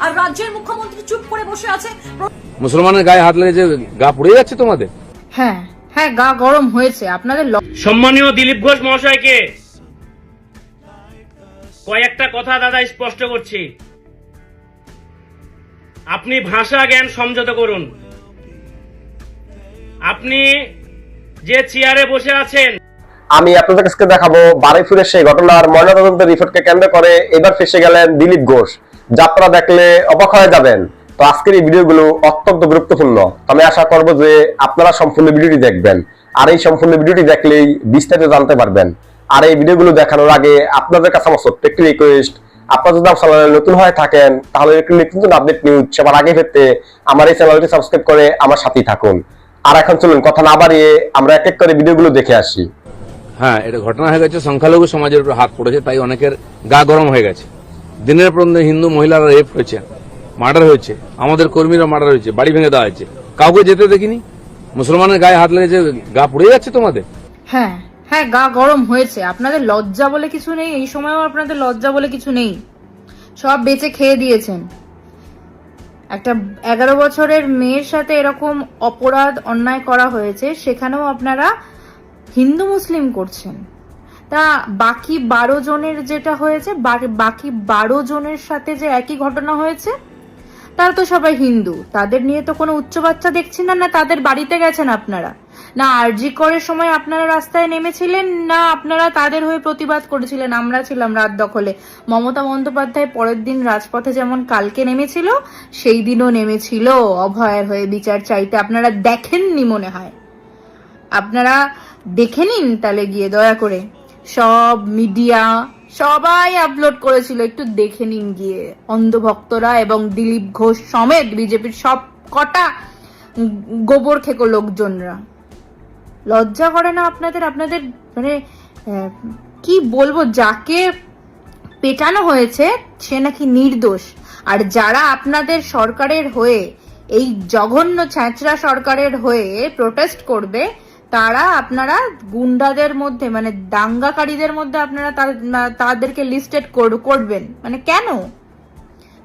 আর রাজ্যের মুখ্যমন্ত্রী চুপ করে বসে আছে। মুসলমানের গায়ে হাত লেগেছে, গা পুড়ে যাচ্ছে তোমাদের? হ্যাঁ হ্যাঁ, গা গরম হয়েছে আপনাদের। সম্মানীয় দিলীপ ঘোষ মহাশয়কে কয়েকটা কথা দাদা স্পষ্ট করছি। আপনি ভাষা জ্ঞান সংযত করুন। আপনি যে চেয়ারে বসে আছেন, আমি আপনাদের কাছে দেখাবো বারুইপুরের সেই ঘটনার ময়নাতদন্তের রিপোর্টকে কেন্দ্র করে এবার ফেসে গেলেন দিলীপ ঘোষ। যা আপনারা দেখলে অবাক হয়ে যাবেন। তো আজকের এই ভিডিওগুলো অত্যন্ত গুরুত্বপূর্ণ। আমি আশা করব যে আপনারা সম্পূর্ণ ভিডিওটি দেখবেন, আর এই সম্পূর্ণ ভিডিওটি দেখলেই বিস্তারিত জানতে পারবেন। আর এই ভিডিওগুলো দেখানোর আগে আপনাদের কাছে আমার ছোট্ট একটি রিকোয়েস্ট, আপনারা যদি আমার চ্যানেলে নতুন হয়ে থাকেন তাহলে নতুন আপডেট নিউজ সবার আগে পেতে আমার এই চ্যানেলটি সাবস্ক্রাইব করে আমার সাথেই থাকুন। আর এখন চলুন কথা না বাড়িয়ে আমরা এক এক করে ভিডিওগুলো দেখে আসি। হ্যাঁ, এটা ঘটনা হয়ে গেছে, সংখ্যালঘু সমাজের উপর হাত পড়েছে, তাই অনেকের গা গরম হয়ে গেছে। দিনের পর দিন হিন্দু মহিলারা রেপ হয়েছে, মার্ডার হয়েছে, আমাদের কর্মীরা মার্ডার হয়েছে, বাড়ি ভেঙে দেওয়া হয়েছে, কাউকে যেতে দেখিনি। মুসলমানের গায়ে হাত লেগেছে, গা পুড়ে যাচ্ছে তোমাদের? হ্যাঁ হ্যাঁ, গা গরম হয়েছে। আপনাদের লজ্জা বলে কিছু নেই, এই সময়ও আপনাদের লজ্জা বলে কিছু নেই। সব বেঁচে খেয়ে দিয়েছেন। একটা 11 বছরের মেয়ের সাথে এরকম অপরাধ অন্যায় করা হয়েছে, সেখানেও আপনারা হিন্দু মুসলিম করছেন। তা বাকি 12 জনের যেটা হয়েছে, বাকি 12 জনের সাথে যে একই ঘটনা হয়েছে, তারা তো সবাই হিন্দু, তাদের নিয়ে তো কোনো উচ্চ বাচ্চা দেখছি না। না তাদের বাড়িতে গেছেন আপনারা, না আরজি করার সময় আপনারা রাস্তায় নেমেছিলেন, না আপনারা তাদের হয়ে প্রতিবাদ করেছিলেন। আমরা ছিলাম রাত দখলে। মমতা বন্দ্যোপাধ্যায় পরের দিন রাজপথে যেমন কালকে নেমেছিল, সেই দিনও নেমেছিল অভয়ের হয়ে বিচার চাইতে। আপনারা দেখেননি মনে হয়, আপনারা দেখে নিন তাহলে গিয়ে দয়া করে। সব মিডিয়া সবাই আপলোড করেছিল, একটু দেখে নিন গিয়ে। অন্ধভক্তরা এবং দিলীপ ঘোষ সমেত বিজেপির সব কটা গোবর খেকো লোকজনরা। লজ্জা করে না আপনাদের? আপনাদের মানে কি বলবো, যাকে পেটানো হয়েছে সে নাকি নির্দোষ, আর যারা আপনাদের সরকারের হয়ে, এই জঘন্য ছ্যাঁচড়া সরকারের হয়ে প্রোটেস্ট করবে, তারা আপনারা গুন্ডাদের মধ্যে মানে দাঙ্গাকারীদের মধ্যে আপনারা তাদেরকে লিস্টেড করবেন। মানে কেন?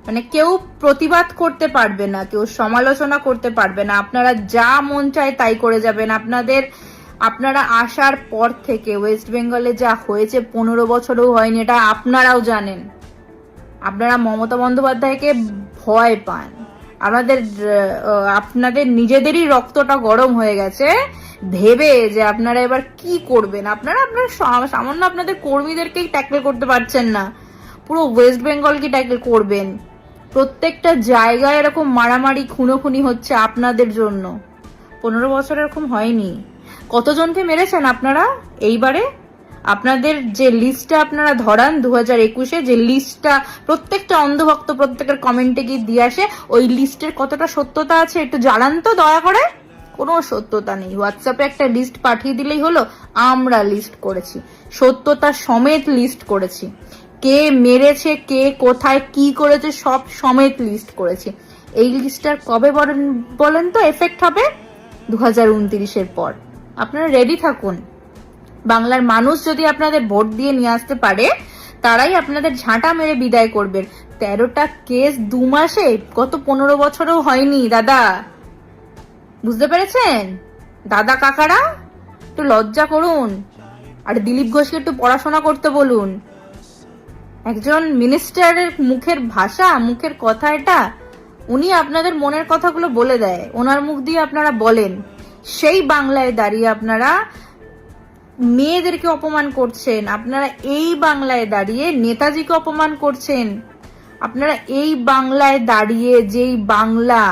মানে কেউ প্রতিবাদ করতে পারবে না, কেউ সমালোচনা করতে পারবে না, আপনারা যা মন চায় তাই করে যাবেন। আপনারা আসার পর থেকে ওয়েস্ট বেঙ্গলে যা হয়েছে 15 বছরও হয়নি, এটা আপনারাও জানেন। আপনারা মমতা বন্দ্যোপাধ্যায়কে ভয় পান। আপনাদের নিজেদেরই রক্তটা গরম হয়ে গেছে ভেবে যে আপনারা এবার কি করবেন। আপনারা সামান্য আপনাদের কর্মীদেরকেই ট্যাকল করতে পারছেন না, পুরো ওয়েস্ট বেঙ্গলকে ট্যাকল করবেন। প্রত্যেকটা জায়গায় এরকম মারামারি খুনোখুনি হচ্ছে আপনাদের জন্য। 15 বছর এরকম হয়নি। কতজনকে মেরেছেন আপনারা এইবারে? আপনাদের যে লিস্টটা আপনারা ধরান 2021-এ, যে লিস্টটা প্রত্যেকটা অন্ধভক্ত প্রত্যেকের কমেন্টে গিয়ে দিয়ে আসে, ওই লিস্টের কতটা সত্যতা আছে একটু জানান তো দয়া করে। কোনো সত্যতা নেই। হোয়াটসঅ্যাপে একটা লিস্ট পাঠিয়ে দিলেই হলো, আমরা লিস্ট করেছি, সত্যতা সমেত লিস্ট করেছি, কে মেরেছে, কে কোথায় কি করেছে সব সমেত লিস্ট করেছি। এই লিস্টটার কবে বলেন তো এফেক্ট হবে? 2029-এর পর। আপনারা রেডি থাকুন। বাংলার মানুষ যদি আপনাদের ভোট দিয়ে নিয়ে আসতে পারে, তারাই আপনাদের ঝাঁটা মেরে বিদায় করবেন। 13টা কেস 2 মাসে, গত 15 বছরও হয়নি দাদা। বুঝতে পেরেছেন দাদা কাকারা? একটু লজ্জা করুন। আর দিলীপ ঘোষকে একটু পড়াশোনা করতে বলুন। একজন মিনিস্টারের মুখের ভাষা, মুখের কথা এটা। উনি আপনাদের মনের কথাগুলো বলে দেয়, ওনার মুখ দিয়ে আপনারা বলেন। সেই বাংলায় দাঁড়িয়ে আপনারা মেয়েদেরকে অপমান করছেন, আপনারা এই বাংলায় দাঁড়িয়ে নেতাজিকে অপমান করছেন, আপনারা এই বাংলায় দাঁড়িয়ে, যেই বাংলা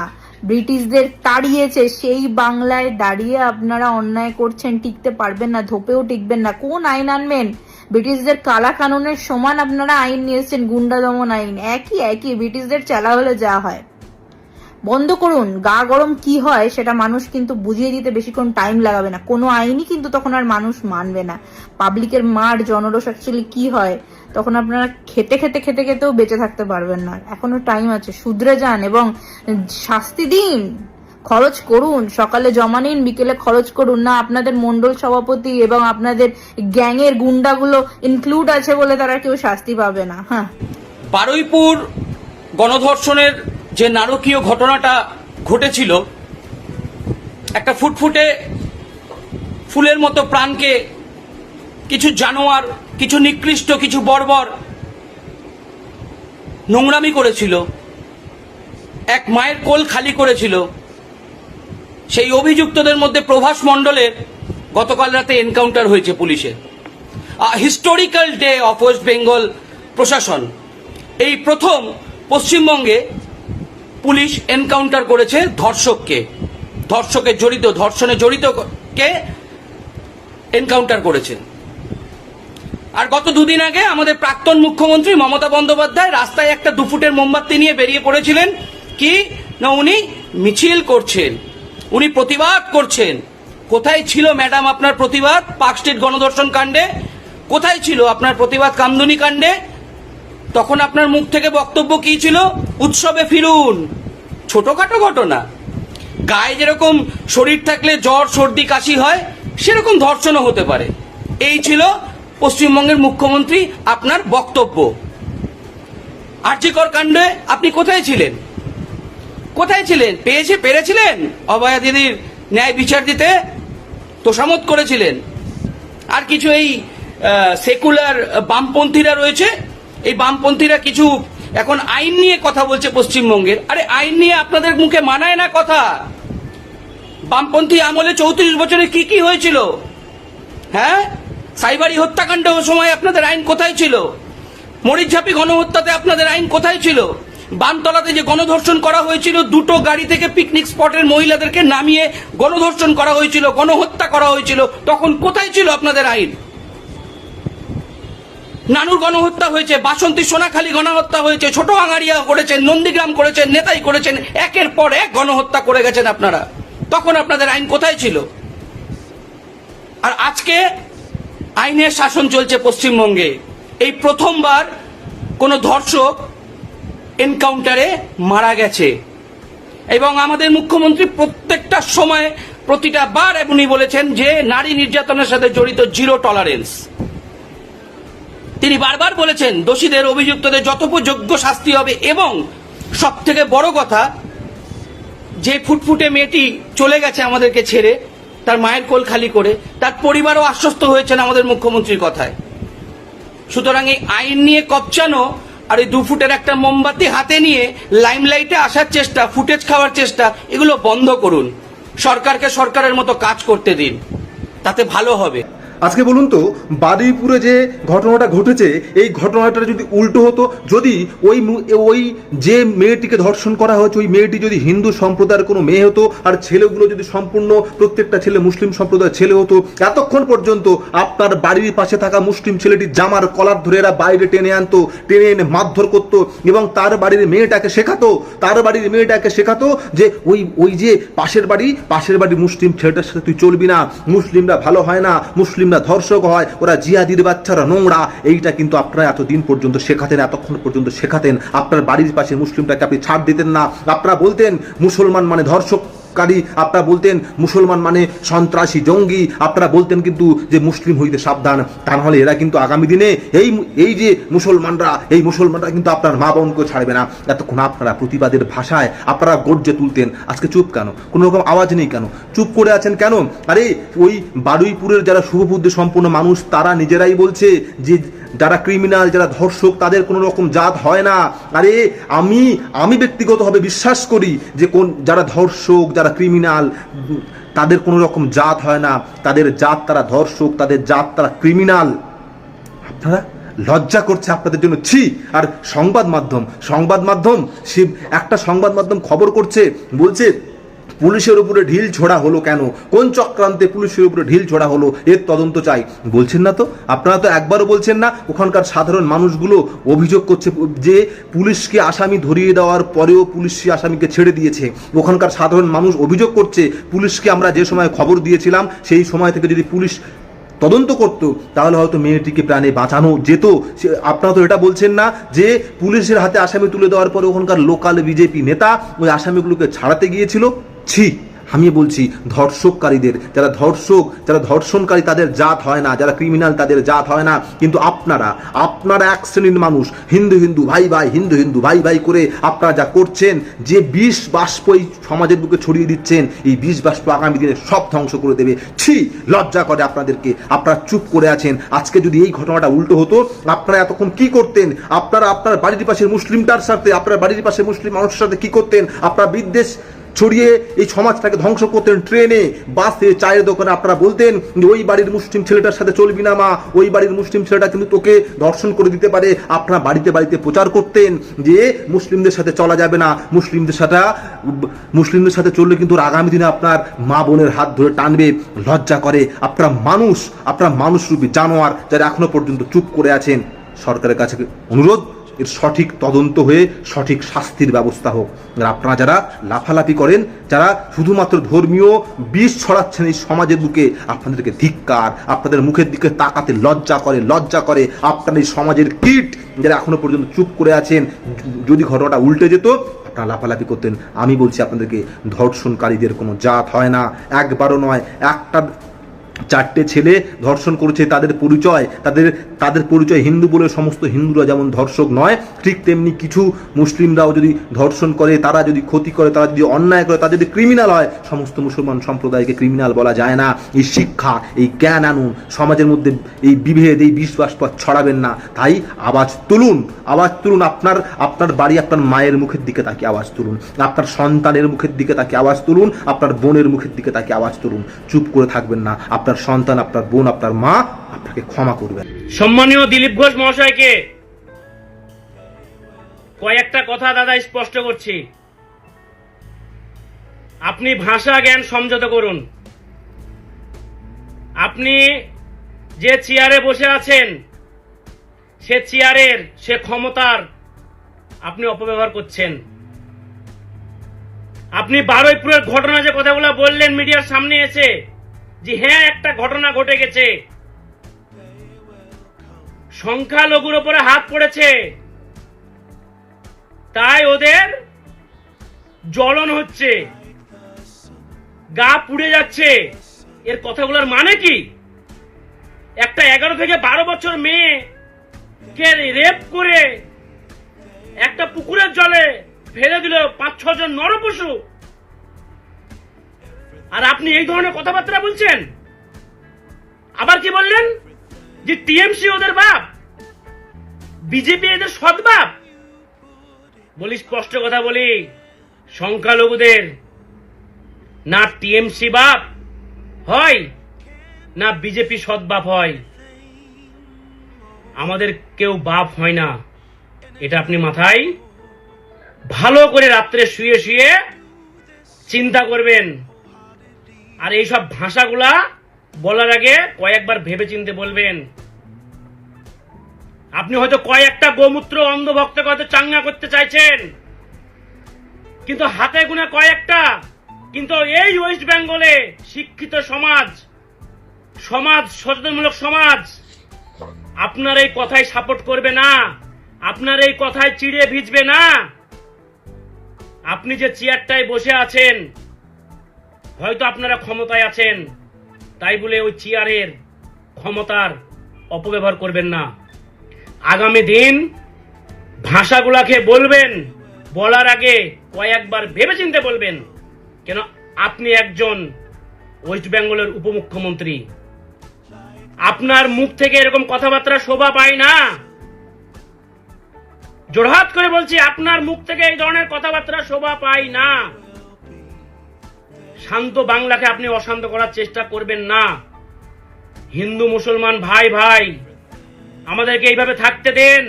ব্রিটিশদের তাড়িয়েছে সেই বাংলায় দাঁড়িয়ে আপনারা অন্যায় করছেন। টিকতে পারবেন না, ধোপেও টিকবেন না। কোন আইন আনবেন? ব্রিটিশদের কালা কানুনের সমান আপনারা আইন নিয়ে এসেছেন, গুন্ডা দমন আইন। একই ব্রিটিশদের চালা হলে যা হয়। বন্ধ করুন। গা গরম কি হয় সেটা মানুষ কিন্তু বুঝিয়ে দিতে বেশিক্ষণ টাইম লাগাবে না। কোনো আইনই কিন্তু তখন আর মানুষ মানবে না। পাবলিকের মার জনরোষ অ্যাকচুয়ালি কি হয়, তখন আপনারা খেতেও বেঁচে থাকতে পারবেন না। এখনো টাইম আছে, শুধরে যান এবং শাস্তি দিন, খরচ করুন। সকালে জমা নিন, বিকেলে খরচ করুন। না আপনাদের মন্ডল সভাপতি এবং আপনাদের গ্যাংয়ের গুন্ডাগুলো ইনক্লুড আছে বলে তারা কেউ শাস্তি পাবে না। হ্যাঁ, বারুইপুর গণধর্ষণের যে নারকীয় ঘটনাটা ঘটেছিল, একটা ফুটফুটে ফুলের মতো প্রাণকে কিছু জানোয়ার, কিছু নিকৃষ্ট, কিছু বর্বর নোংরামি করেছিল, এক মায়ের কোল খালি করেছিল। সেই অভিযুক্তদের মধ্যে প্রভাস মণ্ডলের গতকাল রাতে এনকাউন্টার হয়েছে পুলিশের। Historical day of West Bengal প্রশাসন। এই প্রথম পশ্চিমবঙ্গে পুলিশ এনকাউন্টার করেছে ধর্ষণে জড়িতকে এনকাউন্টার করেছে। আর গত দুদিন আগে আমাদের প্রাক্তন মুখ্যমন্ত্রী মমতা বন্দ্যোপাধ্যায় রাস্তায় একটা 2 ফুটের মোমবাতি নিয়ে বেরিয়ে পড়েছিলেন। কি না, উনি মিছিল করছেন, উনি প্রতিবাদ করছেন। কোথায় ছিল ম্যাডাম আপনার প্রতিবাদ পার্ক স্ট্রিট গণধর্ষণ কাণ্ডে? কোথায় ছিল আপনার প্রতিবাদ কামদুনি কাণ্ডে? তখন আপনার মুখ থেকে বক্তব্য কি ছিল? উৎসবে ফিরুন। ছোটখাটো ঘটনা, গায়ে যেরকম শরীর থাকলে জ্বর সর্দি কাশি হয়, সেরকম ধর্ষণও হতে পারে। এই ছিল পশ্চিমবঙ্গের মুখ্যমন্ত্রী আপনার বক্তব্য। আরজিকর কাণ্ডে আপনি কোথায় ছিলেন? পেরেছিলেন অভয়া দিদির ন্যায় বিচার দিতে? তোষামত করেছিলেন। আর কিছু এই সেকুলার বামপন্থীরা রয়েছে, এই বামপন্থীরা কিছু এখন আইন নিয়ে কথা বলছে পশ্চিমবঙ্গের। আরে আইন নিয়ে আপনাদের মুখে মানায় না কথা। বামপন্থী আমলে 34 বছরে কি হয়েছিল? হ্যাঁ, সাইবারি হত্যাকাণ্ডের সময় আপনাদের আইন কোথায় ছিল? মরিচঝাপি গণহত্যাতে আপনাদের আইন কোথায় ছিল? বামতলাতে যে গণধর্ষণ করা হয়েছিল, 2টো গাড়ি থেকে পিকনিক স্পটের মহিলাদেরকে নামিয়ে গণধর্ষণ করা হয়েছিল, গণহত্যা করা হয়েছিল, তখন কোথায় ছিল আপনাদের আইন? নানুর গণহত্যা হয়েছে, বাসন্তী সোনাখালী গণহত্যা হয়েছে, ছোট আঙারিয়া করেছেন, নন্দীগ্রাম করেছেন, নেতাই করেছেন, একের পর এক গণহত্যা করে গেছেন আপনারা। তখন আপনাদের আইন কোথায় ছিল? আর আজকে আইনের শাসন চলছে পশ্চিমবঙ্গে। এই প্রথমবার কোনো ধর্ষক এনকাউন্টারে মারা গেছে এবং আমাদের মুখ্যমন্ত্রী প্রত্যেকটা সময় প্রতিটা বার উনি বলেছেন যে নারী নির্যাতনের সাথে জড়িত 0 টলারেন্স। তিনি বারবার বলেছেন দোষীদের, অভিযুক্তদের যথোপযোগ্য শাস্তি হবে। এবং সব থেকে বড় কথা, যে ফুটফুটে মেয়েটি চলে গেছে আমাদেরকে ছেড়ে, তার মায়ের কোল খালি করে, তার পরিবারও আশ্বস্ত হয়েছেন আমাদের মুখ্যমন্ত্রীর কথায়। সুতরাং এই আইন নিয়ে কপচানো আর এই 2 ফুটের একটা মোমবাতি হাতে নিয়ে লাইমলাইটে আসার চেষ্টা, ফুটেজ খাওয়ার চেষ্টা, এগুলো বন্ধ করুন। সরকারকে সরকারের মতো কাজ করতে দিন, তাতে ভালো হবে। আজকে বলুন তো, বারুইপুরে যে ঘটনাটা ঘটেছে, এই ঘটনাটা যদি উল্টো হতো, যদি ওই যে মেয়েটিকে ধর্ষণ করা হয়েছে ওই মেয়েটি যদি হিন্দু সম্প্রদায়ের কোনো মেয়ে হতো, আর ছেলেগুলো যদি সম্পূর্ণ প্রত্যেকটা ছেলে মুসলিম সম্প্রদায়ের ছেলে হতো, এতক্ষণ পর্যন্ত আপনার বাড়ির পাশে থাকা মুসলিম ছেলেটির জামার কলার ধরে এরা বাইরে টেনে আনতো, টেনে এনে মারধর করতো এবং তার বাড়ির মেয়েটাকে শেখাতো যে ওই যে পাশের বাড়ি মুসলিম ছেলেটার সাথে তুই চলবি না, মুসলিমরা ভালো হয় না, মুসলিমরা ধর্ষক হয়, ওরা জিহাদির বাচ্চারা নোংরা। এইটা কিন্তু আপনারা এতক্ষণ পর্যন্ত শেখাতেন। আপনার বাড়ির পাশে মুসলিমটাকে আপনি ছাড় দিতেন না। আপনারা বলতেন মুসলমান মানে ধর্ষককারী, আপনারা বলতেন মুসলমান মানে সন্ত্রাসী, জঙ্গি। আপনারা বলতেন কিন্তু যে মুসলিম হইতে সাবধান, তা নাহলে এরা কিন্তু আগামী দিনে এই যে মুসলমানরা কিন্তু আপনার মা বোনকে ছাড়বে না। এতক্ষণ আপনারা প্রতিবাদের ভাষায় আপনারা গর্জে তুলতেন। আজকে চুপ কেন? কোনো রকম আওয়াজ নেই কেন? চুপ করে আছেন কেন? আরে ওই বারুইপুরের যারা শুভবুদ্ধি সম্পন্ন মানুষ, তারা নিজেরাই বলছে যে যারা ক্রিমিনাল, যারা ধর্ষক, তাদের কোনো রকম জাত হয় না। আরে আমি ব্যক্তিগতভাবে বিশ্বাস করি যে যারা ধর্ষক, যারা ক্রিমিনাল, তাদের কোনো রকম জাত হয় না। তাদের জাত তারা ধর্ষক, তাদের জাত তারা ক্রিমিনাল। আপনারা লজ্জা করছে আপনাদের জন্য, ছি। আর সংবাদ মাধ্যম একটা সংবাদ মাধ্যম খবর করছে, বলছে পুলিশের উপরে ঢিল ছোড়া হলো কেন, কোন চক্রান্তে পুলিশের উপরে ঢিল ছোড়া হলো, এর তদন্ত চাই। বলছেন না তো, আপনারা তো একবারও বলছেন না। ওখানকার সাধারণ মানুষগুলো অভিযোগ করছে যে পুলিশকে আসামি ধরিয়ে দেওয়ার পরেও পুলিশ আসামিকে ছেড়ে দিয়েছে। ওখানকার সাধারণ মানুষ অভিযোগ করছে পুলিশকে আমরা যে সময় খবর দিয়েছিলাম সেই সময় থেকে যদি পুলিশ তদন্ত করতো তাহলে হয়তো মেয়েটিকে প্রাণে বাঁচানো যেত। আপনারা তো এটা বলছেন না যে পুলিশের হাতে আসামি তুলে দেওয়ার পরে ওখানকার লোকাল বিজেপি নেতা ওই আসামিগুলোকে ছাড়াতে গিয়েছিল। ছি, আমি বলছি ধর্ষককারীদের, যারা ধর্ষণকারী তাদের জাত হয় না, যারা ক্রিমিনাল তাদের জাত হয় না, কিন্তু আপনারা এক শ্রেণীর মানুষ হিন্দু ভাই ভাই করে আপনারা যা করছেন, যে বিষ বাষ্প এই সমাজের বুকে ছড়িয়ে দিচ্ছেন, এই বিষ বাষ্প আগামী দিনে সব ধ্বংস করে দেবে। ছি, লজ্জা করে আপনাদেরকে। আপনারা চুপ করে আছেন। আজকে যদি এই ঘটনাটা উল্টো হতো, আপনারা এতক্ষণ কি করতেন? আপনারা আপনার বাড়ির পাশের মুসলিমটার সাথে, আপনার বাড়ির পাশে মুসলিম মানুষের সাথে কি করতেন? আপনারা বিদ্বেষ ছড়িয়ে এই সমাজটাকে ধ্বংস করতেন। ট্রেনে, বাসে, চায়ের দোকানে আপনারা বলতেন যে ওই বাড়ির মুসলিম ছেলেটার সাথে চলবি না মা, ওই বাড়ির মুসলিম ছেলেটা কিন্তু তোকে ধর্ষণ করে দিতে পারে। আপনারা বাড়িতে প্রচার করতেন যে মুসলিমদের সাথে চলা যাবে না, মুসলিমদের সাথে চললে কিন্তু আগামী দিনে আপনার মা বোনের হাত ধরে টানবে। লজ্জা করে। আপনারা মানুষরূপী জানোয়ার যারা এখনো পর্যন্ত চুপ করে আছেন। সরকারের কাছে অনুরোধ, এর সঠিক তদন্ত হয়ে সঠিক শাস্তির ব্যবস্থা হোক। আপনারা যারা লাফালাফি করেন, যারা শুধুমাত্র ধর্মীয় বিষ ছড়াচ্ছেন এই সমাজের বুকে, আপনাদেরকে ধিক্কার। আপনাদের মুখের দিকে তাকাতে লজ্জা করে। আপনার এই সমাজের কীট যারা এখনো পর্যন্ত চুপ করে আছেন, যদি ঘটনাটা উল্টে যেত আপনারা লাফালাফি করতেন। আমি বলছি আপনাদেরকে, ধর্ষণকারীদের কোনো জাত হয় না, একবারও নয়। একটা 4টে ছেলে ধর্ষণ করেছে, তাদের পরিচয় হিন্দু বলে সমস্ত হিন্দুরা যেমন ধর্ষক নয়, ঠিক তেমনি কিছু মুসলিমরাও যদি ধর্ষণ করে, তারা যদি ক্ষতি করে, তারা যদি অন্যায় করে, তারা যদি ক্রিমিনাল হয়, সমস্ত মুসলমান সম্প্রদায়কে ক্রিমিনাল বলা যায় না। এই শিক্ষা, এই জ্ঞান আনুন। সমাজের মধ্যে এই বিভেদ, এই বিশ্বাস ছড়াবেন না। তাই আওয়াজ তুলুন। আপনার বাড়ি, আপনার মায়ের মুখের দিকে তাকিয়ে আওয়াজ তুলুন, আপনার সন্তানের মুখের দিকে তাকিয়ে আওয়াজ তুলুন, আপনার বোনের মুখের দিকে তাকিয়ে আওয়াজ তুলুন। চুপ করে থাকবেন না। আপনার সন্তান, আপনার বোন, আপনার মা আপনাকে ক্ষমা করবেন। সম্মানীয় দিলীপ ঘোষ মহাশয়কে কয়েকটা কথা দাদা স্পষ্ট করছি। আপনি ভাষা জ্ঞান সমঝোতা করুন। আপনি যে চেয়ারে বসে আছেন, সে চেয়ারের, সে ক্ষমতার আপনি অপব্যবহার করছেন। আপনি বারুইপুরের ঘটনা যে কথাগুলো বললেন মিডিয়ার সামনে এসে, যে হ্যাঁ একটা ঘটনা ঘটে গেছে, সংখ্যালঘুর উপরে হাত পড়েছে, তাই ওদের জ্বলন হচ্ছে, গা পুড়ে যাচ্ছে, এর কথাগুলোর মানে কি? একটা 11 থেকে 12 বছর মেয়েকে রেপ করে একটা পুকুরের জলে ফেলে দিল 5-6 জন নরপশু, আর আপনি এই ধরনের কথাবার্তা বলছেন? আবার কি বললেন যে টিএমসি ওদের বাপ, বিজেপি এদের সৎ বাপ। বলি, স্পষ্ট কথা বলি, সংখ্যালঘুদের না টিএমসি বাপ হয়, না বিজেপি সৎ বাপ হয়। আমাদের কেউ বাপ হয় না, এটা আপনি মাথায় ভালো করে রাত্রে শুয়ে শুয়ে চিন্তা করবেন। আর এইসব ভাষাগুলা বলার আগে কয়েকবার ভেবে চিন্তে বলবেন। আপনি হয়তো কয়েকটা গোমূত্র অন্ধভক্তকে হয়তো চাঙ্গা করতে চাইছেন, কিন্তু হাতে গুনে কয়েকটা। কিন্তু এই ওয়েস্ট বেঙ্গলে শিক্ষিত সমাজ, সচেতনমূলক সমাজ আপনার এই কথায় সাপোর্ট করবে না, আপনার এই কথায় চিড়ে ভিজবে না। আপনি যে চেয়ারটায় বসে আছেন, হয়তো আপনারা ক্ষমতায় আছেন, তাই বলে ওই চেয়ারের ক্ষমতার অপব্যবহার করবেন না। আগামী দিন ভাষাগুলাকে বলবেন, বলার আগে কয়েকবার ভেবে চিন্তে বলবেন। কেন আপনি একজন ওয়েস্ট বেঙ্গলের উপমুখ্যমন্ত্রী, আপনার মুখ থেকে এরকম কথাবার্তা শোভা পায় না। জোড়হাত করে বলছি, আপনার মুখ থেকে এই ধরনের কথাবার্তা শোভা পায় না। শান্ত বাংলাকে আপনি অশান্ত করার চেষ্টা করবেন না। হিন্দু মুসলমান ভাই ভাই, আমাদেরকে এইভাবে থাকতে দেন।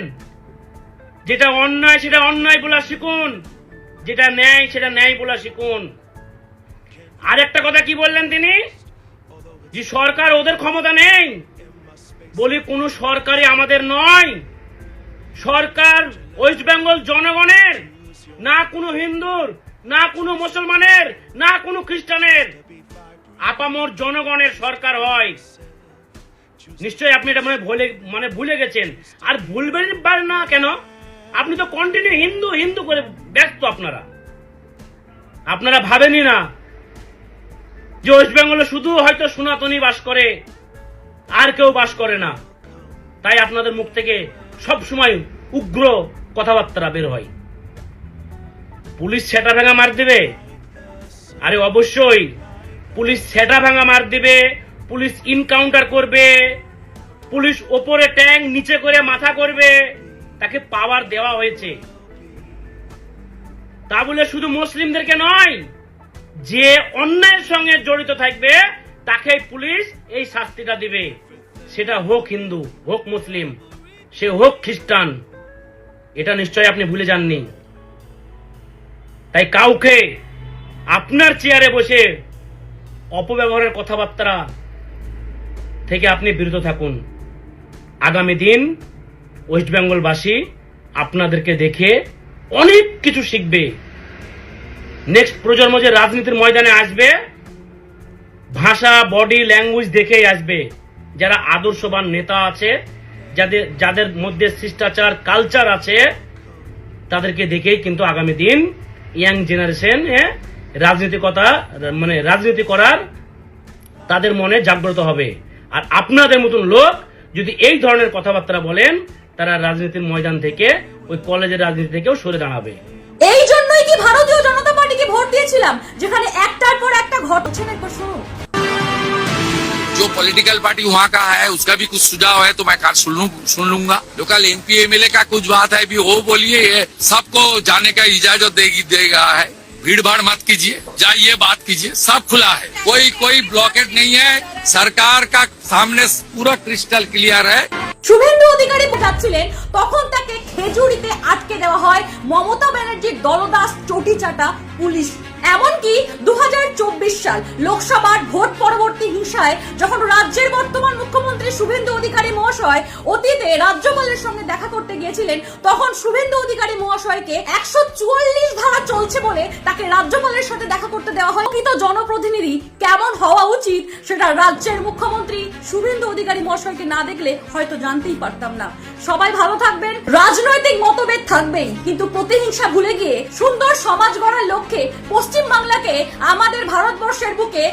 যেটা অন্যায় সেটা অন্যায় বলা শিখুন, যেটা ন্যায় সেটা ন্যায় বলা শিখুন। আর একটা কথা কি বললেন তিনি, যে সরকার ওদের ক্ষমতা নেই। বলি, কোন সরকারই আমাদের নয়। সরকার ওয়েস্ট বেঙ্গল জনগণের, না কোনো হিন্দুর, না কোনো মুসলমানের, না কোনো খ্রিস্টানের, আপামর জনগণের সরকার হয়। নিশ্চয়ই আপনি এটা ভুলে গেছেন। আর ভুলবেন না কেন? আপনি তো কন্টিনিউ হিন্দু হিন্দু করে ব্যস্ত। আপনারা ভাবেনই না যে ওয়েস্ট বেঙ্গলে শুধু হয়তো সনাতনী বাস করে, আর কেউ বাস করে না, তাই আপনাদের মুখ থেকে সব সময় উগ্র কথাবার্তা বের হয়। পুলিশ সেটা ভাঙা মার দিবে? আরে অবশ্যই পুলিশ সেটা ভাঙা মার দিবে, পুলিশ ইনকাউন্টার করবে, পুলিশ ওপরে ট্যাঙ্ক নিচে করে মাথা করবে, তাকে পাওয়ার দেওয়া হয়েছে। তা বলে শুধু মুসলিমদেরকে নয়, যে অন্যায়ের সঙ্গে জড়িত থাকবে তাকে পুলিশ এই শাস্তিটা দিবে, সেটা হোক হিন্দু, হোক মুসলিম, সে হোক খ্রিস্টান। এটা নিশ্চয়ই আপনি ভুলে যাননি। তাই কাউকে আপনার চেয়ারে বসে অপব্যবহারের কথাবার্তা থেকে আপনি বিরত থাকুন। আগামী দিন ওয়েস্ট বেঙ্গলবাসী আপনাদেরকে দেখে অনেক কিছু শিখবে। নেক্সট প্রজন্ম যে রাজনীতির ময়দানে আসবে, ভাষা, বডি ল্যাঙ্গুয়েজ দেখেই আসবে। যারা আদর্শবান নেতা আছে, যাদের মধ্যে শিষ্টাচার কালচার আছে, তাদেরকে দেখেই কিন্তু আগামী দিন ইয়াং জেনারেশন রাজনীতি করার তাদের মনে জাগ্রত হবে। আর আপনাদের মতন লোক যদি এই ধরনের কথাবার্তা বলেন, তারা রাজনীতির ময়দান থেকে, ওই কলেজের রাজনীতি থেকেও সরে দাঁড়াবে। এই জন্যই কি ভারতীয় জনতা পার্টিকে ভোট দিয়েছিলাম, যেখানে একটার পর একটা ঘটছে না। একবার শুনুন। जो पॉलिटिकल पार्टी वहाँ का है उसका भी कुछ सुझाव है तो मैं सुन लूंगा। लोकल एमपी एमएलए का कुछ बात है भी वो बोलिए, सबको जाने का इजाजत देगा है। भीड़ भाड़ मत कीजिए, जाइए बात कीजिए, सब खुला है, कोई ब्लॉकेट नहीं है। सरकार का सामने पूरा क्रिस्टल क्लियर है। শুভেন্দু অধিকারী যাচ্ছিলেন, তখন তাকে খেজুরিতে আটকে দেওয়া হয় মমতা ব্যানার্জির দলদাস চটিচাটা পুলিশ। এমনকি 2024 সাল লোকসভার ভোট পরবর্তী হিংসায় যখন রাজ্যের বর্তমান মুখ্যমন্ত্রী শুভেন্দু অধিকারী মহাশয় অতীতে রাজ্যপালের সঙ্গে দেখা করতে গিয়েছিলেন, তখন শুভেন্দু অধিকারী মহাশয়কে 144 ধারা চলছে বলে তাকে রাজ্যপালের সাথে দেখা করতে দেওয়া হয়। কিন্তু জনপ্রতিনিধি কেমন হওয়া উচিত সেটা রাজ্যের মুখ্যমন্ত্রী শুভেন্দু অধিকারী মহাশয়কে না দেখলে হয়তো জানতেই পারতাম না। সবাই ভালো থাকবেন। রাজনৈতিক মতভেদ থাকবেই, কিন্তু প্রতিহিংসা ভুলে গিয়ে সুন্দর সমাজ গড়ার লক্ষ্যে পশ্চিম বাংলাকে আমাদের ভারতবর্ষের বুকে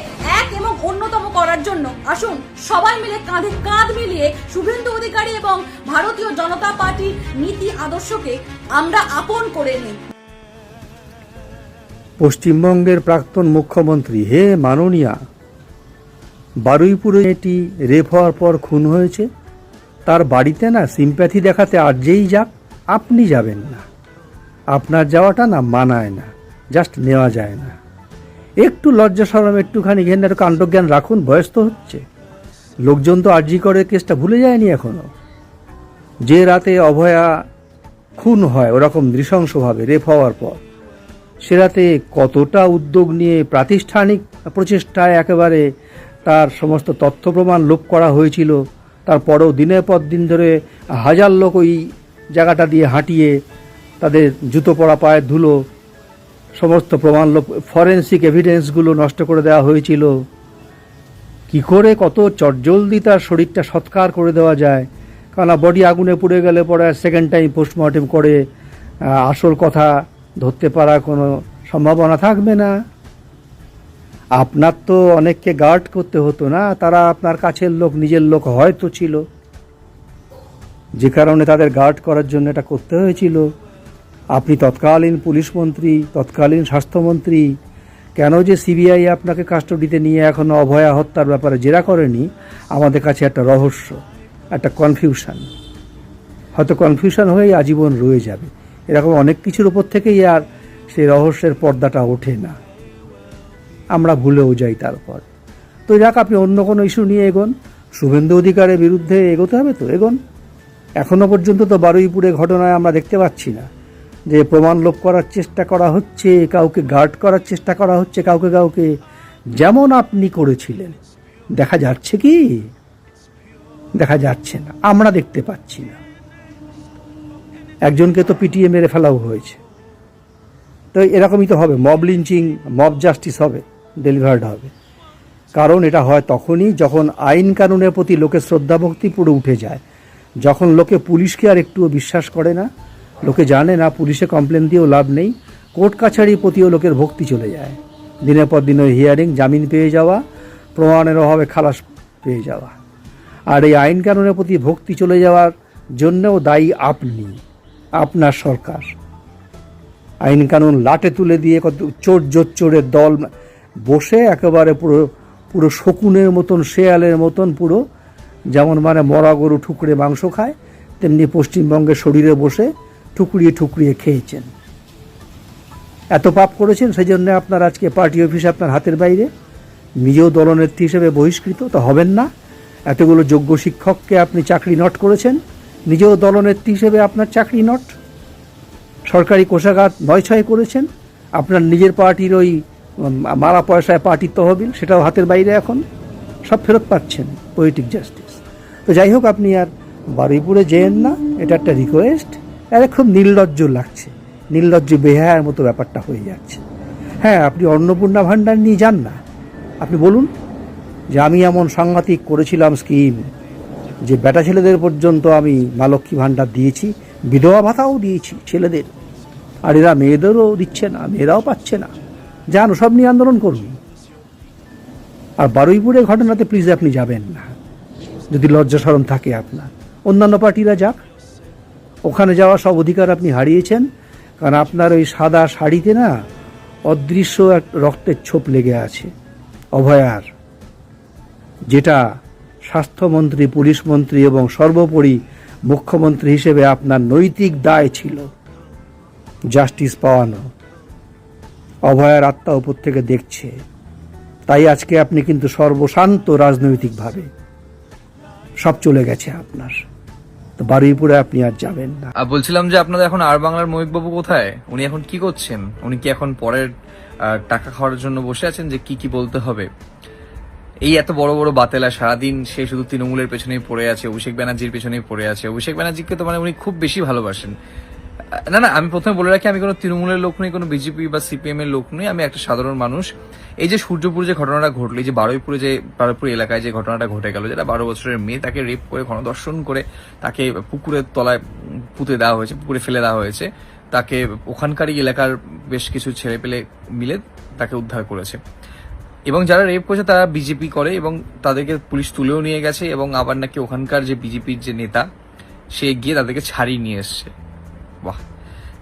এক এবং অন্যতম করার জন্য আসুন সবাই মিলে কাঁধে কাঁধ মিলিয়ে শুভেন্দু অধিকারী এবং ভারতীয় জনতা পার্টির নীতি আদর্শকে আমরা আপন করে নিই। পশ্চিমবঙ্গের প্রাক্তন মুখ্যমন্ত্রী, হে মাননীয়া, বারুইপুরে এটি রেপ হওয়ার পর খুন হয়েছে, তার বাড়িতে না সিম্প্যাথি দেখাতে আর যেই যাক, আপনি যাবেন না। আপনার যাওয়াটা না মানায় না, জাস্ট নেওয়া যায় না। একটু লজ্জা শরম, একটুখানি ঘেন্নার কাণ্ডজ্ঞান রাখুন। বয়স তো হচ্ছে, লোকজন তো আরজি করে কেসটা ভুলে যায়নি এখনো। যে রাতে অভয়া খুন হয় ওরকম নৃশংসভাবে রেপ হওয়ার পর, সে রাতে কতটা উদ্যোগ নিয়ে প্রাতিষ্ঠানিক প্রচেষ্টায় একেবারে তার সমস্ত তথ্য প্রমাণ লোপ করা হয়েছিল। তারপরেও দিনের পর দিন ধরে হাজার লোক ওই জায়গাটা দিয়ে হাঁটিয়ে তাদের জুতো পরা পায়ের ধুলো, সমস্ত প্রমাণ লোপ, ফরেন্সিক এভিডেন্সগুলো নষ্ট করে দেওয়া হয়েছিল। কি করে কত চটজলদি তার শরীরটা সৎকার করে দেওয়া যায়, কারণ বডি আগুনে পুড়ে গেলে পরে সেকেন্ড টাইম পোস্টমর্টেম করে আসল কথা ধরতে পারার কোনো সম্ভাবনা থাকবে না। আপনার তো অনেককে গার্ড করতে হতো না, তারা আপনার কাছের লোক, নিজের লোক হয়তো ছিল, যে কারণে তাদের গার্ড করার জন্য এটা করতে হয়েছিল। আপনি তৎকালীন পুলিশ মন্ত্রী, তৎকালীন স্বাস্থ্যমন্ত্রী, কেন যে সিবিআই আপনাকে কাস্টডিতে নিয়ে এখনো অভয়া হত্যার ব্যাপারে জেরা করেনি, আমাদের কাছে একটা রহস্য, একটা কনফিউশন। হয়তো কনফিউশন হয়েই আজীবন রয়ে যাবে। এরকম অনেক কিছুর উপর থেকেই আর সেই রহস্যের পর্দাটা ওঠে না, আমরা ভুলেও যাই তারপর। তো যাক, আপনি অন্য কোনো ইস্যু নিয়ে এগোন। শুভেন্দু অধিকারের বিরুদ্ধে এগোতে হবে তো এগোন। এখনো পর্যন্ত তো বারুইপুরে ঘটনায় আমরা দেখতে পাচ্ছি না যে প্রমাণ লোপ করার চেষ্টা করা হচ্ছে, কাউকে গার্ড করার চেষ্টা করা হচ্ছে, কাউকে যেমন আপনি করেছিলেন। দেখা যাচ্ছে কি? দেখা যাচ্ছে না, আমরা দেখতে পাচ্ছি না। একজনকে তো পিটিয়ে মেরে ফেলাও হয়েছে। তো এরকমই তো হবে, মব লিঞ্চিং, মব জাস্টিস হবে, ডেলিভার্ড হবে। কারণ এটা হয় তখনই যখন আইন কানুনের প্রতি লোকের শ্রদ্ধাভক্তি পুরো উঠে যায়, যখন লোকে পুলিশকে আর একটুও বিশ্বাস করে না, লোকে জানে না পুলিশে কমপ্লেন দিয়েও লাভ নেই, কোর্ট কাছারির প্রতিও লোকের ভক্তি চলে যায়। দিনের পর দিন ওই হিয়ারিং, জামিন পেয়ে যাওয়া, প্রমাণের অভাবে খালাস পেয়ে যাওয়া। আর এই আইন কানুনের প্রতি ভক্তি চলে যাওয়ার জন্যও দায়ী আপনি, আপনার সরকার। আইন কানুন লাটে তুলে দিয়ে কত চোরের দল বসে একেবারে পুরো শকুনের মতন, শেয়ালের মতন, পুরো যেমন মানে মরা গরু ঠুকরে মাংস খায়, তেমনি পশ্চিমবঙ্গের শরীরে বসে ঠুকরিয়ে ঠুকরিয়ে খেয়েছেন। এত পাপ করেছেন, সেই জন্য আপনার আজকে পার্টি অফিস আপনার হাতের বাইরে, নিজেও দলনেত্রী হিসেবে বহিষ্কৃত তো হবেন না। এতগুলো যোগ্য শিক্ষককে আপনি চাকরি নট করেছেন, নিজেও দলনেত্রী হিসেবে আপনার চাকরি নট। সরকারি কোষাগার ৯/৬ করেছেন, আপনার নিজের পার্টির ওই মারা পয়সায় পার্টির তহবিল, সেটাও হাতের বাইরে, এখন সব ফেরত পাচ্ছেন, পোয়েটিক জাস্টিস। তো যাই হোক, আপনি আর বারুইপুরে যেয়েন না, এটা একটা রিকোয়েস্ট। আরে খুব নির্লজ্জ লাগছে, নির্লজ্জ বেহায়ার মতো ব্যাপারটা হয়ে যাচ্ছে। হ্যাঁ, আপনি অন্নপূর্ণা ভাণ্ডার নিয়ে যান না, আপনি বলুন যে আমি এমন সাংঘাতিক করেছিলাম স্কিম যে বেটা ছেলেদের পর্যন্ত আমি মা লক্ষ্মী ভাণ্ডার দিয়েছি, বিধবা ভাতাও দিয়েছি ছেলেদের, আর এরা মেয়েদেরও দিচ্ছে না, মেয়েরাও পাচ্ছে না। যান, সব নিয়ে আন্দোলন করুন। আর বারুইপুরের ঘটনাতে প্লিজ আপনি যাবেন না, যদি লজ্জা শরম থাকে আপনার। অন্যান্য পার্টিরা যাক, ওখানে যাওয়া সব অধিকার আপনি হারিয়েছেন, কারণ আপনার ওই সাদা শাড়িতে না অদৃশ্য এক রক্তের ছোপ লেগে আছে অভয়ার, যেটা স্বাস্থ্যমন্ত্রী, পুলিশ মন্ত্রী এবং সর্বোপরি মুখ্যমন্ত্রী হিসেবে আপনার নৈতিক দায় ছিল জাস্টিস পাওয়ানো। অভয়ার আত্মা উপর থেকে দেখছে, তাই আজকে আপনি কিন্তু সর্বশান্ত রাজনৈতিকভাবে সব চলে গেছে আপনার। তো বারুইপুরে আপনি আর যাবেন না। বলছিলাম যে আপনাদের এখন আর বাংলার মহিকবাবু কোথায়? উনি এখন কি করছেন? উনি কি এখন পরের টাকা খাওয়ার জন্য বসে আছেন যে কি কি বলতে হবে? এই এত বড় বড় বাতেলা, সারাদিন সে শুধু তৃণমূলের পেছনেই পড়ে আছে, অভিষেক ব্যানার্জির পেছনেই পড়ে আছে। অভিষেক ব্যানার্জিকে তো মানে উনি খুব বেশি ভালোবাসেন। না না, আমি প্রথমে বলে রাখি, আমি কোনো তৃণমূলের লোক নই, কোনো বিজেপি বা সিপিএম এর লোক নই, আমি একটা সাধারণ মানুষ। এই যে সূর্যপুর যে ঘটনাটা ঘটলো, এই যে বারুইপুর এলাকায় যে ঘটনাটা ঘটে গেল, যেটা 12 বছরের মেয়ে, তাকে রেপ করে, গণধর্ষণ করে তাকে পুকুরের তলায় পুঁতে দেওয়া হয়েছে, পুকুরে ফেলে দেওয়া হয়েছে। তাকে ওখানকারই এলাকার বেশ কিছু ছেলে পেলে মিলে তাকে উদ্ধার করেছে, এবং যারা রেপ করেছে তারা বিজেপি করে, এবং তাদেরকে পুলিশ তুলেও নিয়ে গেছে, এবং আবার নাকি ওখানকার যে বিজেপির যে নেতা, সে গিয়ে তাদেরকে ছাড়িয়ে নিয়ে এসছে। বাহ!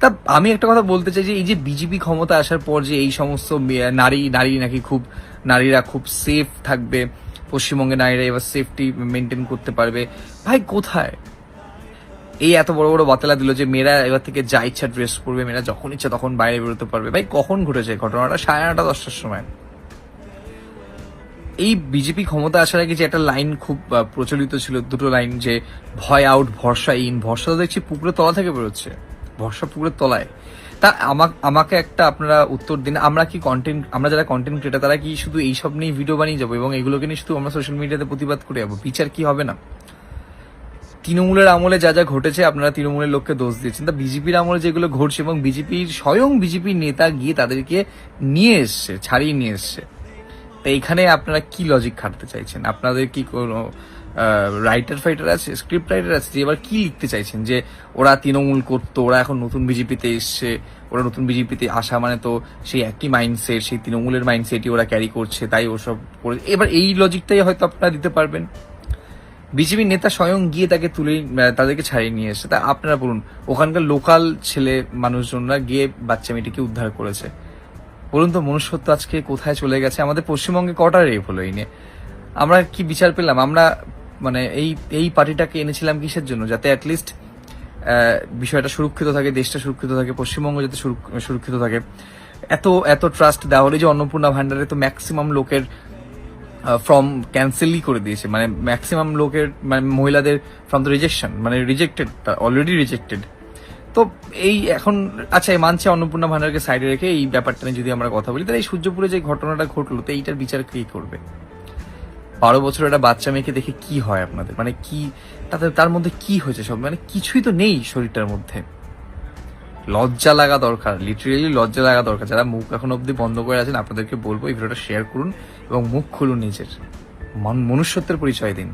তা আমি একটা কথা বলতে চাই যে এই যে বিজেপি ক্ষমতা আসার পর যে এই সমস্ত নারী নাকি নারীরা খুব সেফ থাকবে, পশ্চিমবঙ্গে নারীরা এবার সেফটি মেনটেন করতে পারবে, ভাই কোথায়? এই এত বড় বড় বাতেলা দিল যে মেয়েরা এবার থেকে যা ইচ্ছা ড্রেস করবে, মেয়েরা যখন ইচ্ছা তখন বাইরে বেরোতে পারবে। ভাই কখন ঘটেছে ঘটনাটা? 9:30 10টার সময়। এই বিজেপি ক্ষমতা আসার আগে যে একটা লাইন খুব প্রচলিত ছিল, দুটো লাইন, যে ভয় আউট, ভরসা ইন। ভরসা তো দেখছি পুকুরের তলা থেকে বেরোচ্ছে, ভরসা পুকুরের তলায়। তা আমাকে একটা আপনারা উত্তর দিন, আমরা যারা কন্টেন্ট ক্রিয়েটার, তারা কি শুধু এইসব নিয়ে ভিডিও বানিয়ে যাবো এবং এগুলোকে নিয়ে শুধু আমরা সোশ্যাল মিডিয়াতে প্রতিবাদ করে যাবো? বিচার কি হবে না? তৃণমূলের আমলে যা যা ঘটেছে আপনারা তৃণমূলের লোককে দোষ দিয়েছেন, তা বিজেপির আমলে যেগুলো ঘটছে, এবং স্বয়ং বিজেপির নেতা গিয়ে তাদেরকে নিয়ে এসছে, ছাড়িয়ে নিয়ে এসছে, তা এখানে আপনারা কি লজিক খাটতে চাইছেন? আপনাদের কি কোনো রাইটার আছে, স্ক্রিপ্ট রাইটার আছে, যে এবার কি লিখতে চাইছেন? যে ওরা তৃণমূল করতো, ওরা এখন নতুন বিজেপিতে এসছে, ওরা নতুন বিজেপিতে আসা মানে তো সেই একই মাইন্ডসেট, সেই তৃণমূলের মাইন্ডসেটই ওরা ক্যারি করছে, তাই ওসব করে। এবার এই লজিকটাই হয়তো আপনারা দিতে পারবেন। বিজেপির নেতা স্বয়ং গিয়ে তাদেরকে ছাড়িয়ে নিয়ে এসছে, তা আপনারা বলুন, ওখানকার লোকাল ছেলে মানুষজনরা গিয়ে বাচ্চা মেয়েটিকে উদ্ধার করেছে। বলুন তো, মনুষ্যত্ব আজকে কোথায় চলে গেছে? আমাদের পশ্চিমবঙ্গে কটা রেপ হলো এই নিয়ে? আমরা কি বিচার পেলাম? আমরা মানে এই পার্টিটাকে এনেছিলাম কিসের জন্য? যাতে অ্যাটলিস্ট বিষয়টা সুরক্ষিত থাকে, দেশটা সুরক্ষিত থাকে, পশ্চিমবঙ্গ যাতে সুরক্ষিত থাকে। এত ট্রাস্ট দেওয়া হলো। যে অন্নপূর্ণা ভান্ডারে তো ম্যাক্সিমাম লোকের ফর্ম ক্যান্সেলই করে দিয়েছে, মানে ম্যাক্সিমাম লোকের, মানে মহিলাদের ফ্রম দ্য রিজেকশন, মানে রিজেক্টেড, অলরেডি রিজেক্টেড। তো এই এখন আচ্ছা, মানছে অন্নপূর্ণা ভান্ডারকে সাইডে রেখে এই ব্যাপারটা নিয়ে যদি আমরা কথা বলি, তাহলে এই সূর্যপুরে যে ঘটনাটা ঘটলো, তো এইটার বিচার কি করবে? 12 বছর একটা বাচ্চা মেয়েকে দেখে কি হয় আপনাদের? মানে কি তার মধ্যে কি হয়েছে? সব মানে কিছুই তো নেই শরীরটার মধ্যে। লজ্জা লাগা দরকার, লিটারেলি লজ্জা লাগা দরকার। যারা মুখ এখন অব্দি বন্ধ করে আছেন, আপনাদেরকে বলবো এই ভিডিওটা শেয়ার করুন এবং মুখ খুলুন, নিজের মনুষ্যত্বের পরিচয় দিন।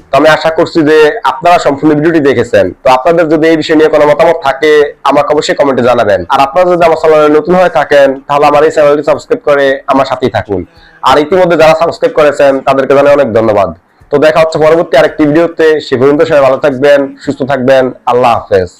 তো আমি আশা করছি যে আপনারা সম্পূর্ণ ভিডিওটি দেখেছেন। তো আপনাদের যদি এই বিষয় নিয়ে কোনো মতামত থাকে আমাকে অবশ্যই কমেন্টে জানাবেন। আর আপনারা যদি আমার চ্যানেলে নতুন হয়ে থাকেন তাহলে আমার এই চ্যানেলটি সাবস্ক্রাইব করে আমার সাথেই থাকুন। আর ইতিমধ্যে যারা সাবস্ক্রাইব করেছেন তাদেরকে জানাই অনেক ধন্যবাদ। তো দেখা হচ্ছে পরবর্তী আরেকটি ভিডিওতে। সে পর্যন্ত সবাই ভালো থাকবেন, সুস্থ থাকবেন। আল্লাহ হাফেজ।